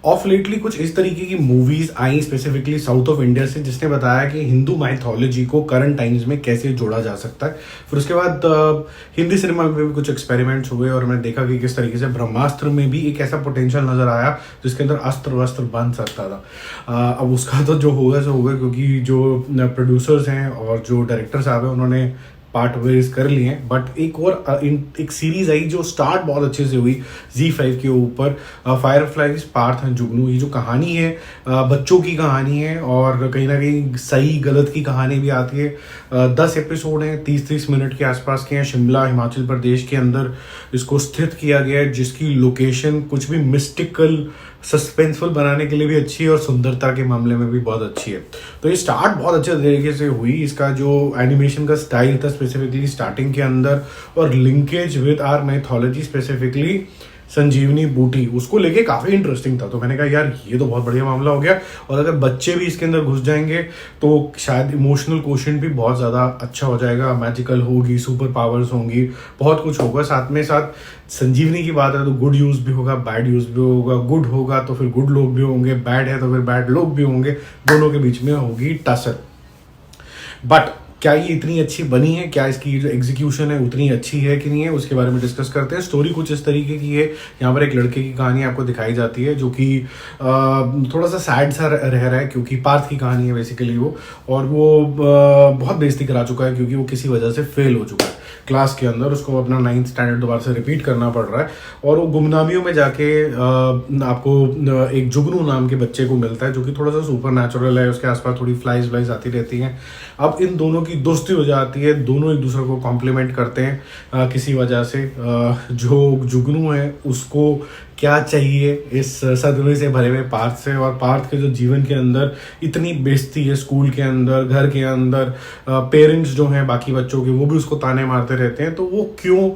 Of lately कुछ इस तरीके की movies I specifically south of India से, जिसने बताया कि हिंदू माइथोलॉजी को करंट टाइम्स में कैसे जोड़ा जा सकता है। फिर उसके बाद हिंदी सिनेमा में भी कुछ एक्सपेरिमेंट्स हुए और मैंने देखा कि किस तरीके से ब्रह्मास्त्र में भी एक ऐसा पोटेंशियल नजर आया जिसके अंदर अस्त्र वस्त्र बन सकता था। अब उसका तो जो होगा सो होगा, क्योंकि जो प्रोड्यूसर्स हैं और जो डायरेक्टर साहब हैं उन्होंने पार्ट वेज कर लिए हैं। बट एक सीरीज आई जो स्टार्ट बहुत अच्छे से हुई ZEE5 के ऊपर, फायरफ्लाइज पार्थ एंड जुगनू। ये जो कहानी है बच्चों की कहानी है और कहीं ना कहीं सही गलत की कहानी भी आती है। 10 एपिसोड हैं, 30-30 मिनट के आसपास के हैं। शिमला हिमाचल प्रदेश के अंदर इसको स्थित किया गया है, जिसकी लोकेशन कुछ भी मिस्टिकल सस्पेंसफुल बनाने के लिए भी अच्छी है और सुंदरता के मामले में भी बहुत अच्छी है। तो ये स्टार्ट बहुत अच्छे तरीके से हुई। इसका जो एनिमेशन का स्टाइल था स्पेसिफिकली स्टार्टिंग के अंदर, और linkage with our mythology specifically Sanjeevani बूटी, उसको लेके काफी इंटरेस्टिंग था। तो मैंने कहा यार ये तो बहुत बढ़िया मामला हो गया, और अगर बच्चे भी इसके अंदर घुस जाएंगे तो शायद इमोशनल क्वोशेंट भी बहुत ज्यादा अच्छा हो जाएगा। मैजिकल होगी, सुपर पावर्स होंगी, बहुत कुछ होगा। साथ में साथ संजीवनी की बात है तो गुड यूज भी होगा, बैड यूज भी होगा। गुड होगा तो फिर गुड लोग भी होंगे, बैड है तो फिर बैड लोग भी होंगे, दोनों के बीच में होगी टसल। बट क्या ये इतनी अच्छी बनी है, क्या इसकी जो एग्जीक्यूशन है उतनी अच्छी है कि नहीं है, उसके बारे में डिस्कस करते हैं। स्टोरी कुछ इस तरीके की है। यहाँ पर एक लड़के की कहानी आपको दिखाई जाती है जो कि थोड़ा सा सैड सा रह रहा है, क्योंकि पार्थ की कहानी है बेसिकली वो, और वो बहुत बेइज्जती करा चुका है क्योंकि वो किसी वजह से फेल हो चुका है क्लास के अंदर। उसको अपना 9th स्टैंडर्ड दोबारा से रिपीट करना पड़ रहा है, और वो गुमनामियों में जाके आपको एक जुगनू नाम के बच्चे को मिलता है जो कि थोड़ा सा सुपर नेचुरल है। उसके आसपास थोड़ी फ्लाइज व्लाइज आती रहती हैं। अब इन दोनों की दोस्ती हो जाती है, दोनों एक दूसरे को कॉम्प्लीमेंट करते हैं किसी वजह से। जो जुगनू है उसको क्या चाहिए इस सदमे से भरे हुए पार्थ से, और पार्थ के जो जीवन के अंदर इतनी बेइज्जती है स्कूल के अंदर, घर के अंदर, पेरेंट्स जो हैं बाकी बच्चों के वो भी उसको ताने मारते रहते हैं। तो वो क्यों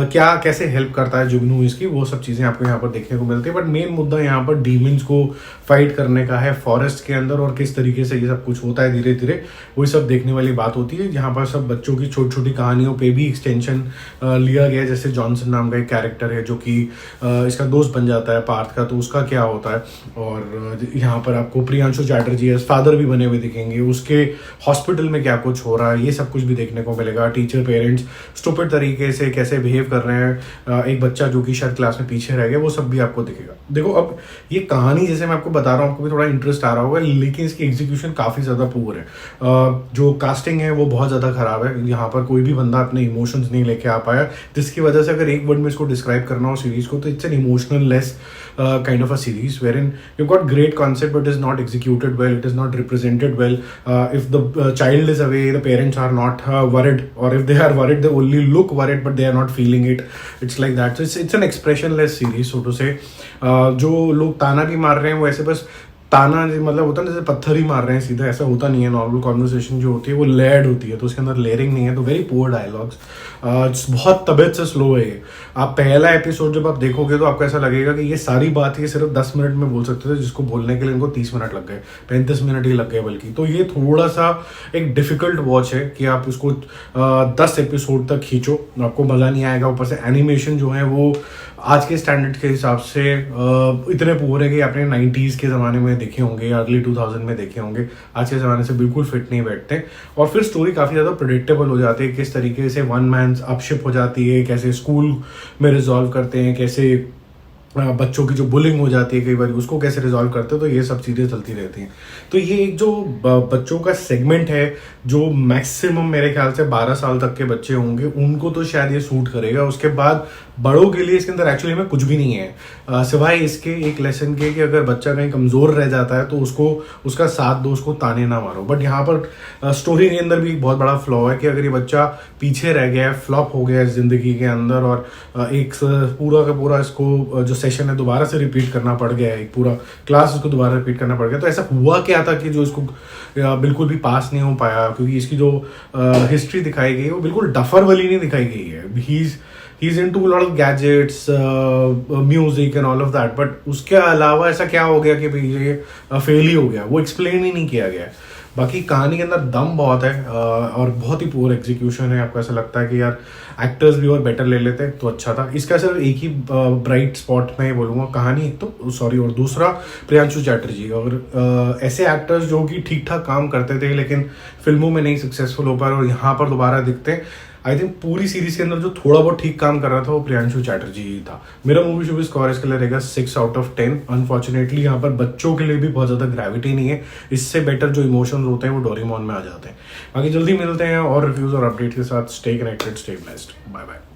क्या कैसे हेल्प करता है जुगनू इसकी, वो सब चीज़ें आपको यहाँ पर देखने को मिलती है। बट मेन मुद्दा यहाँ पर डीमंस को फाइट करने का है फॉरेस्ट के अंदर, और किस तरीके से ये सब कुछ होता है धीरे धीरे, वही सब देखने वाली बात होती है। यहाँ पर सब बच्चों की छोटी छोटी कहानियों पे भी एक्सटेंशन लिया गया है। जैसे जॉनसन नाम का एक कैरेक्टर है जो कि इसका दोस्त बन जाता है पार्थ का, तो उसका क्या होता है। और यहाँ पर आपको प्रियांशु चैटर्जी है फादर भी बने हुए दिखेंगे, उसके हॉस्पिटल में क्या कुछ हो रहा है ये सब कुछ भी देखने को मिलेगा। टीचर पेरेंट्स स्टूपिड तरीके से कैसे बिहेव कर रहे हैं, एक बच्चा जो कि शायद क्लास में पीछे रह गया, वो सब भी आपको दिखेगा। देखो अब ये कहानी जैसे मैं आपको बता रहा हूँ, आपको भी थोड़ा इंटरेस्ट आ रहा होगा, लेकिन इसकी एग्जीक्यूशन काफी ज्यादा पुअर है। जो कास्टिंग है वो बहुत ज्यादा खराब है। यहाँ पर कोई भी बंदा अपने इमोशंस नहीं लेके आ पाया, जिसकी वजह से अगर एक वर्ड में इसको डिस्क्राइब करना हो सीरीज को तो it's an emotional less kind of a series wherein you've got great concept but it is not executed well, it is not represented well. If the child is away, the parents are not worried, or if they are worried they only look worried but they are not feeling it. It's like that. So it's an expressionless series so to say. जो लोग ताना भी मार रहे हैं वो ऐसे बस ताना मतलब होता है जैसे पत्थर ही मार रहे हैं सीधा, ऐसा होता नहीं है। नॉर्मल कॉन्वर्सेशन जो होती है वो लेयर्ड होती है, तो उसके अंदर लेयरिंग नहीं है, तो वेरी पुअर डायलॉग्स। बहुत तबीयत से स्लो है ये। आप पहला एपिसोड जब आप देखोगे तो आपको ऐसा लगेगा कि ये सारी बात ये सिर्फ 10 मिनट में बोल सकते थे, जिसको बोलने के लिए इनको 30 मिनट लग गए, 35 मिनट ही लग गए बल्कि। तो ये थोड़ा सा एक डिफिकल्ट वॉच है कि आप उसको 10 एपिसोड तक खींचो, आपको मजा नहीं आएगा। ऊपर से एनिमेशन जो है वो आज के स्टैंडर्ड के हिसाब से इतने पुअर है कि आपने 90s के ज़माने में देखे होंगे या अर्ली 2000 में देखे होंगे, आज के ज़माने से बिल्कुल फिट नहीं बैठते। और फिर स्टोरी काफ़ी ज़्यादा प्रेडिक्टेबल हो जाती है, किस तरीके से वन मैन अपशिप हो जाती है, कैसे स्कूल में रिजॉल्व करते हैं, कैसे बच्चों की जो बुलिंग हो जाती है कई बार उसको कैसे रिजॉल्व करते हैं, तो ये सब चीज़ें चलती रहती हैं। तो ये एक जो बच्चों का सेगमेंट है जो मैक्सिमम मेरे ख्याल से 12 साल तक के बच्चे होंगे उनको तो शायद ये सूट करेगा। उसके बाद बड़ों के लिए इसके अंदर एक्चुअली में कुछ भी नहीं है सिवाय इसके एक लेसन के कि अगर बच्चा कहीं कमज़ोर रह जाता है तो उसको उसका साथ दो, उसको ताने ना मारो। बट यहाँ पर स्टोरी के अंदर भी एक बहुत बड़ा फ्लॉ है कि अगर ये बच्चा पीछे रह गया है, फ्लॉप हो गया है ज़िंदगी के अंदर, और एक पूरा का पूरा इसको जो सेशन है दोबारा से रिपीट करना पड़ गया है, एक पूरा क्लास उसको दोबारा रिपीट करना पड़ गया, तो ऐसा हुआ क्या था कि जो इसको बिल्कुल भी पास नहीं हो पाया, क्योंकि इसकी जो हिस्ट्री दिखाई गई है वो बिल्कुल डफर वाली नहीं दिखाई गई है। he's into a lot of gadgets, music and all of that, but उसके अलावा ऐसा क्या हो गया कि भाई ये फेल ही हो गया, वो एक्सप्लेन ही नहीं किया गया। बाकी कहानी के अंदर दम बहुत है और बहुत ही पुअर एग्जीक्यूशन है। आपको ऐसा लगता है कि यार एक्टर्स भी और बेटर ले लेते तो अच्छा था। इसका सिर्फ एक ही ब्राइट स्पॉट मैं बोलूँगा, कहानी एक तो सॉरी, और दूसरा प्रियांशु चैटर्जी। और ऐसे एक्टर्स जो कि ठीक ठाक काम करते थे लेकिन फिल्मों में नहीं सक्सेसफुल हो पाए और यहाँ पर दोबारा दिखते हैं। आई थिंक पूरी सीरीज के अंदर जो थोड़ा बहुत ठीक काम कर रहा था वो प्रियांशु चैटर्जी ही था। मेरा मूवी शुभ स्कोर इसके लिए रहेगा 6/10। अनफॉर्चुनेटली यहाँ पर बच्चों के लिए भी बहुत ज़्यादा ग्रेविटी नहीं है, इससे बेटर जो इमोशंस होते हैं वो डोरेमोन में आ जाते हैं। बाकी जल्दी मिलते हैं और रिव्यूज़ और अपडेट के साथ। Stay connected, stay blessed, bye bye.